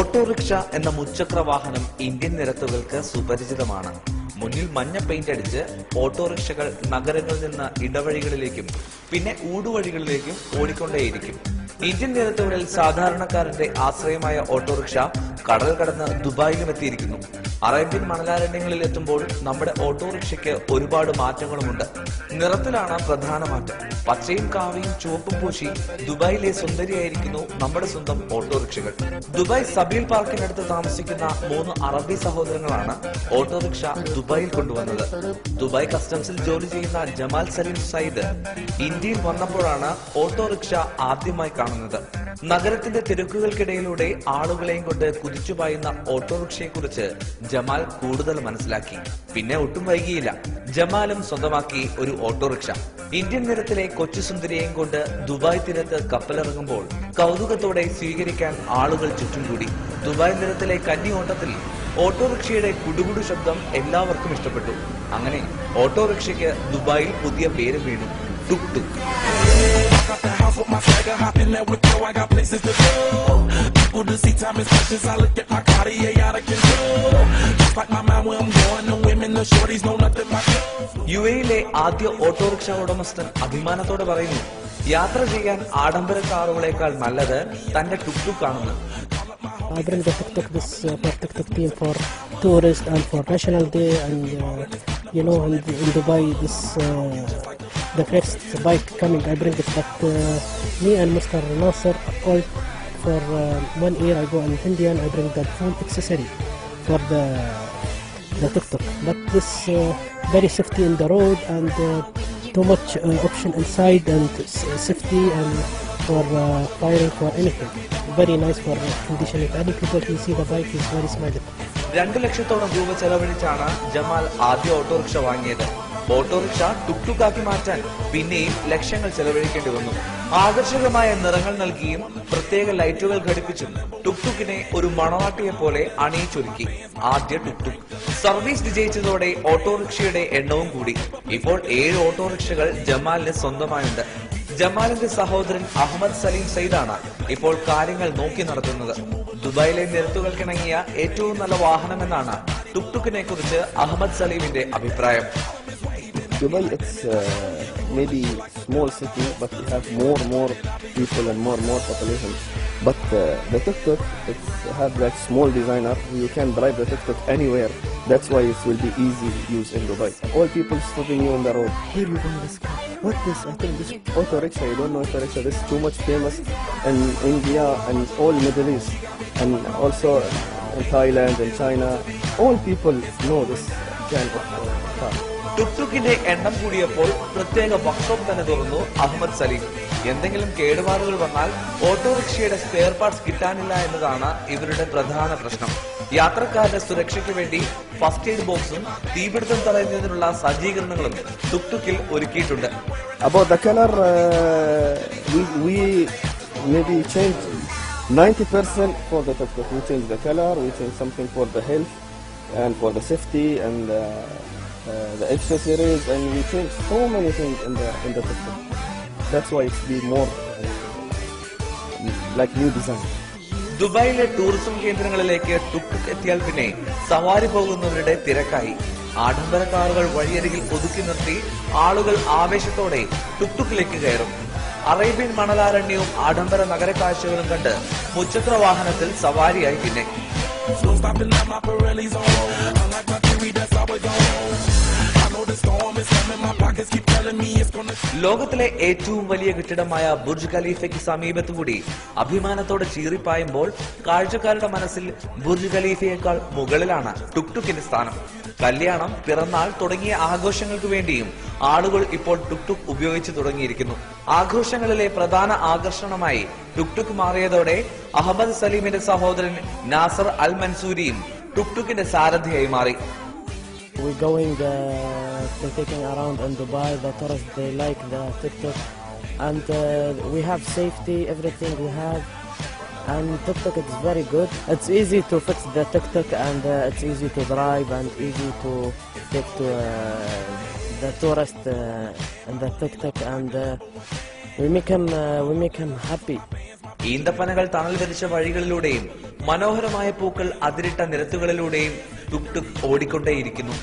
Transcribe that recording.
Autorickshaw എന്ന മുച്ചക്ര വാഹനം Indian നിരത്തുകൾക്ക് സുപരിചിതമാണ്. മുന്നിൽ മഞ്ഞ പെയിന്റ് അടിച്ച് ഓട്ടോറിക്ഷകൾ നഗരങ്ങളിൽ നിന്ന് ഇടവഴികളിലേക്കും പിന്നെ ഊടുവഴികളിലേക്കും ഓടിക്കൊണ്ടേയിരിക്കും. ഇന്ത്യൻ നിരത്തുകളിൽ സാധാരണക്കാരന്റെ ആശ്രയമായ ഓട്ടോറിക്ഷ കടൽ കടന്ന് ദുബായിലും എത്തിയിരിക്കുന്നു. അറേബ്യൻ മണലാരണ്യങ്ങളിൽ എത്തുമ്പോൾ നമ്മുടെ ഓട്ടോറിക്ഷയ്ക്ക് ഒരുപാട് മാറ്റങ്ങളുമുണ്ട്. നിറത്തിലാണ് പ്രധാന മാറ്റം. പച്ചയും കാവിയും ചുവപ്പും പൂശി ദുബായിലെ സുന്ദരിയായിരിക്കുന്നു നമ്മുടെ സ്വന്തം ഓട്ടോറിക്ഷകൾ. ദുബായ് സബീൽ പാർക്കിനടുത്ത് താമസിക്കുന്ന 3 അറബി സഹോദരങ്ങളാണ് ഓട്ടോറിക്ഷ ദുബായിൽ കൊണ്ടുവന്നത്. ദുബായ് കസ്റ്റംസിൽ ജോലി ചെയ്യുന്ന ജമാൽ സലീം സയ്യിദ് ഇന്ത്യയിൽ വന്നപ്പോഴാണ് ഓട്ടോറിക്ഷ ആദ്യമായി കാണുന്നത്. നഗരത്തിന്റെ തിരക്കുകൾക്കിടയിലൂടെ ആളുകളെയും കൊണ്ട് കുതിച്ചുപായുന്ന ഓട്ടോറിക്ഷയെ കുറിച്ച് ജമാൽ കൂടുതൽ മനസ്സിലാക്കി. പിന്നെ ഒട്ടും വൈകിയില്ല, ജമാലും സ്വന്തമാക്കി ഒരു ഓട്ടോറിക്ഷ. ഇന്ത്യൻ നിരത്തിലെ കൊച്ചു സുന്ദരിയെയും കൊണ്ട് ദുബായ് തീരത്ത് കപ്പലിറങ്ങുമ്പോൾ കൗതുകത്തോടെ സ്വീകരിക്കാൻ ആളുകൾ ചുറ്റും കൂടി. ദുബായ് നിരത്തിലെ കന്നി ഓട്ടത്തിൽ ഓട്ടോറിക്ഷയുടെ കുടുകുടു ശബ്ദം എല്ലാവർക്കും ഇഷ്ടപ്പെട്ടു. അങ്ങനെ ഓട്ടോറിക്ഷയ്ക്ക് ദുബായിൽ പുതിയ പേര് വീണു, ടുക് ടുക്. യുഎയിലെ ആദ്യ ഓട്ടോറിക്ഷ ഉടമസ്ഥൻ അഭിമാനത്തോടെ പറയുന്നു, യാത്ര ചെയ്യാൻ ആഡംബര കാറുകളേക്കാൾ നല്ലത് തന്റെ ടുക് ടുക് ആണെന്ന്. I bring the tuk-tuk this for tuk-tuk team for tourists and for National Day, and in Dubai this the first bike coming. I bring it, but me and Mr. Nasser all for 1 year I go in India and I bring the full accessory for the tuk-tuk. But this very safety in the road and too much option inside and safety and for firing for anything. Very nice for conditioning. Any people who see the bike is very smiling. 2 ലക്ഷത്തോളം രൂപ ചെലവഴിച്ചാണ് Jamal ആദ്യ autorickshaw വാങ്ങിയത്. Autorickshaw tuk tuk ആക്കി മാറ്റാൻ പിന്നെയും ലക്ഷങ്ങൾ ചെലവഴിക്കേണ്ടി വന്നു. ആകർഷകമായ നിറങ്ങൾ നൽകിയും പ്രത്യേക ലൈറ്റുകൾ ഘടിപ്പിച്ചും ടുക് ടുക്കിനെ ഒരു മണവാട്ടിയെ പോലെ അണിയിച്ചൊരുക്കി ആദ്യ ടുക് ടുക്. സർവീസ് വിജയിച്ചതോടെ ഓട്ടോറിക്ഷയുടെ എണ്ണവും കൂടി. ഇപ്പോൾ 7 ഓട്ടോറിക്ഷകൾ ജമാലിന് സ്വന്തമായുണ്ട്. ജമാലിന്റെ സഹോദരൻ അഹമ്മദ് സലീം സയ്യിദാണ് ഇപ്പോൾ കാര്യങ്ങൾ നോക്കി നടത്തുന്നത്. ദുബായിലെ നിരത്തുകൾക്കിണങ്ങിയ ഏറ്റവും നല്ല വാഹനമെന്നാണ് ടുക് ടുക്കിനെ കുറിച്ച് അഹമ്മദ് സലീമിന്റെ അഭിപ്രായം. Dubai, it's maybe small city, but we have more people and more population. But the tuk-tuk, it have like small designer. You can drive the tuk-tuk anywhere. That's why it will be easy to use in Dubai. All people stopping you on the road. Here you go, this car. What this? I think this auto rickshaw. You don't know auto rickshaw. This is too much famous in India and all Middle East, and also in Thailand and China. All people know this kind of car. ടുക് ടുക്കിന്റെ എണ്ണം കൂടിയപ്പോൾ പ്രത്യേക workshop തന്നെ തുറന്നു അഹമ്മദ് സലീം. എന്തെങ്കിലും കേടുപാടുകൾ വന്നാൽ ഓട്ടോറിക്ഷയുടെ സ്പെയർ പാർട്സ് കിട്ടാനില്ല എന്നതാണ് ഇവരുടെ പ്രധാന പ്രശ്നം. യാത്രക്കാരുടെ സുരക്ഷയ്ക്ക് വേണ്ടി ഫസ്റ്റ് എയ്ഡ് ബോക്സും തീപിടുത്തം തടയുന്നതിനുള്ള സജ്ജീകരണങ്ങളും ടുക് ടുക്കിൽ ഒരുക്കിയിട്ടുണ്ട്. About the color, we maybe change 90% for the tuk-tuk. We change the color, we change something for the health and for the safety and the accessories, and we change so many things in the tuk-tuk. That's why it's be more like new design. ദുബായിലെ tourism കേന്ദ്രങ്ങളിലേക്ക് tuk tuk എത്തിയാൽ പിന്നെ സവാരി പോകുന്നവരുടെ തിരക്കായി. ആഡംബര കാറുകൾ വഴിയരികിൽ ഒതുക്കി നിർത്തി ആളുകൾ ആവേശത്തോടെ ടുക് ടുക്കിലേക്ക് കയറും. അറേബ്യൻ മണലാരണ്യവും ആഡംബര നഗര കാഴ്ചകളും കണ്ട് മുച്ചക്ര വാഹനത്തിൽ സവാരിയായി പിന്നെ. ലോകത്തിലെ ഏറ്റവും വലിയ കെട്ടിടമായ ബുർജ് ഖലീഫയ്ക്ക് സമീപത്തുകൂടി അഭിമാനത്തോടെ ചീറിപ്പായുമ്പോൾ കാഴ്ചക്കാരുടെ മനസ്സിൽ ബുർജ് ഖലീഫയേക്കാൾ മുകളിലാണ് ടുക് ടുക്കിന്റെ സ്ഥാനം. കല്യാണം, പിറന്നാൾ തുടങ്ങിയ ആഘോഷങ്ങൾക്ക് വേണ്ടിയും ആളുകൾ ഇപ്പോൾ ടുക് ടുക് ഉപയോഗിച്ചു തുടങ്ങിയിരിക്കുന്നു. ആഘോഷങ്ങളിലെ പ്രധാന ആകർഷണമായി ടുക് ടുക് മാറിയതോടെ അഹമ്മദ് സലീമിന്റെ സഹോദരൻ നാസർ അൽ മൻസൂരിയും ടുക് ടുക്കിന്റെ സാരഥിയായി മാറി. We're going taking around in Dubai. The tourists, they like the tuk-tuk and we have safety, everything we have. And tuk-tuk is very good. It's easy to fix the tuk-tuk, and it's easy to drive and easy to take to the tourist in the tuk-tuk, and we make him happy. ഈന്തപ്പനകൾ തണൽ വരിച്ച വഴികളിലൂടെയും മനോഹരമായ പൂക്കൾ അതിരിട്ട നിരത്തുകളിലൂടെയും tuk tuk ഓടിക്കൊണ്ടേയിരിക്കുന്നു.